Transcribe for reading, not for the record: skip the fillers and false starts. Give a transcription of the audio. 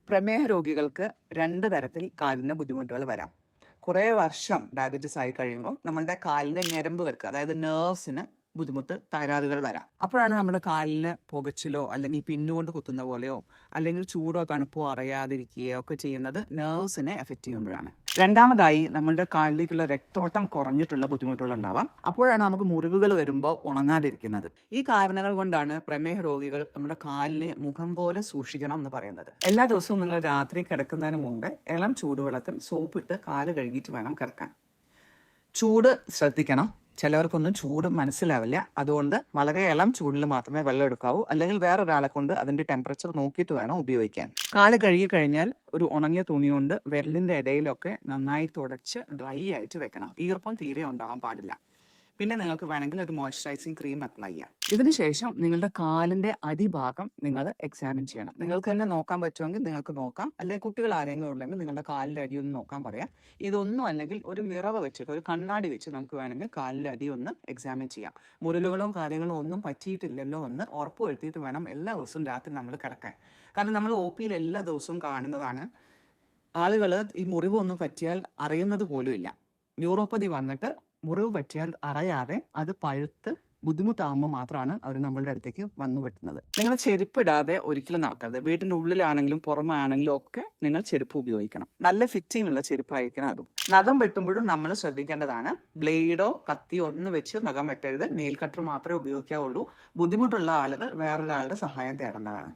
പ്രമേഹ രോഗികൾക്ക് 2 തരത്തിൽ കാലിന് ബുദ്ധിമുട്ടുകൾ വരാം. കുറേ വർഷം ഡയബറ്റിസ് ആയി കഴിയുമ്പോൾ നമ്മളുടെ കാലിന്റെ ഞരമ്പുകൾക്ക് അതായത് നെർവ്സിന് ബുദ്ധിമുട്ട് തകരാറുകൾ വരാം. അപ്പോഴാണ് നമ്മുടെ കാലിന് പുകച്ചിലോ അല്ലെങ്കിൽ പിന്നുകൊണ്ട് കുത്തുന്ന പോലെയോ അല്ലെങ്കിൽ ചൂടോ തണുപ്പോ അറിയാതിരിക്കുകയോ ഒക്കെ ചെയ്യുന്നത് നെർവ്സിനെ എഫക്റ്റ് ചെയ്യുമ്പോഴാണ്. രണ്ടാമതായി നമ്മളുടെ കാലിലേക്കുള്ള രക്തോട്ടം കുറഞ്ഞിട്ടുള്ള ബുദ്ധിമുട്ടുകൾ ഉണ്ടാവാം. അപ്പോഴാണ് നമുക്ക് മുറിവുകൾ വരുമ്പോൾ ഉണങ്ങാതിരിക്കുന്നത്. ഈ കാരണങ്ങൾ കൊണ്ടാണ് പ്രമേഹ രോഗികൾ നമ്മുടെ കാലിനെ മുഖം പോലെ സൂക്ഷിക്കണം എന്ന് പറയുന്നത്. എല്ലാ ദിവസവും നിങ്ങൾ രാത്രി കിടക്കുന്നതിന് മുമ്പ് ഇളം ചൂടുവെള്ളത്തിൽ സോപ്പിട്ട് കാല് കഴുകിയിട്ട് വേണം കിടക്കാൻ. ചൂട് ശ്രദ്ധിക്കണം. ചിലവർക്കൊന്നും ചൂട് മനസ്സിലാവില്ല. അതുകൊണ്ട് വളരെ ഇളം ചൂടിൽ മാത്രമേ വെള്ളം എടുക്കാവൂ. അല്ലെങ്കിൽ വേറൊരാളെ കൊണ്ട് അതിന്റെ ടെമ്പറേച്ചർ നോക്കിയിട്ട് വേണം ഉപയോഗിക്കാൻ. കാല് കഴുകി കഴിഞ്ഞാൽ ഒരു ഉണങ്ങിയ തുണി കൊണ്ട് വിരലിന്റെ ഇടയിലൊക്കെ നന്നായി തുടച്ച് ഡ്രൈ ആയിട്ട് വെക്കണം. ഈർപ്പം തീരെ ഉണ്ടാവാൻ പാടില്ല. പിന്നെ നിങ്ങൾക്ക് വേണമെങ്കിൽ ഒരു മോയ്സ്ചറൈസിങ് ക്രീം അപ്ലൈ ചെയ്യാം. ഇതിനുശേഷം നിങ്ങളുടെ കാലിന്റെ അടിഭാഗം നിങ്ങൾ എക്സാമിൻ ചെയ്യണം. നിങ്ങൾക്ക് തന്നെ നോക്കാൻ പറ്റുമെങ്കിൽ നിങ്ങൾക്ക് നോക്കാം. അല്ലെങ്കിൽ കുട്ടികൾ ആരെങ്കിലും ഉണ്ടെങ്കിൽ നിങ്ങളുടെ കാലിന്റെ അടി ഒന്ന് നോക്കാൻ പറയാം. ഇതൊന്നും അല്ലെങ്കിൽ ഒരു മിറവ് വെച്ചിട്ട് ഒരു കണ്ണാടി വെച്ച് നമുക്ക് വേണമെങ്കിൽ കാലിന്റെ അടി ഒന്ന് എക്സാമിൻ ചെയ്യാം. മുരലുകളും കാര്യങ്ങളും ഒന്നും പറ്റിയിട്ടില്ലല്ലോ എന്ന് ഉറപ്പ് വരുത്തിയിട്ട് വേണം എല്ലാ ദിവസവും രാത്രി നമ്മൾ കിടക്കാൻ. കാരണം നമ്മൾ ഒ പിയിൽ എല്ലാ ദിവസവും കാണുന്നതാണ് ആളുകൾ ഈ മുറിവൊന്നും പറ്റിയാൽ അറിയുന്നത് പോലും ഇല്ല. ന്യൂറോപ്പതി വന്നിട്ട് മുറിവ് പറ്റിയാൽ അറിയാതെ അത് പഴുത്ത് ബുദ്ധിമുട്ടാകുമ്പോൾ മാത്രമാണ് അവർ നമ്മളുടെ അടുത്തേക്ക് വന്നു പറ്റുന്നത്. നിങ്ങൾ ചെരുപ്പിടാതെ ഒരിക്കലും നടക്കരുത്. വീട്ടിൻ്റെ ഉള്ളിലാണെങ്കിലും പുറമാണെങ്കിലും ഒക്കെ നിങ്ങൾ ചെരുപ്പ് ഉപയോഗിക്കണം. നല്ല ഫിറ്റിംഗ് ഉള്ള ചെരുപ്പായിരിക്കണം അതും. നഖം വെട്ടുമ്പോഴും നമ്മൾ ശ്രദ്ധിക്കേണ്ടതാണ്. ബ്ലേഡോ കത്തിയോ ഒന്നും വെച്ച് നഖം വെട്ടരുത്. നെയിൽ കട്ടർ മാത്രമേ ഉപയോഗിക്കാവുള്ളൂ. ബുദ്ധിമുട്ടുള്ള ആളുകൾ വേറൊരാളുടെ സഹായം തേടേണ്ടതാണ്.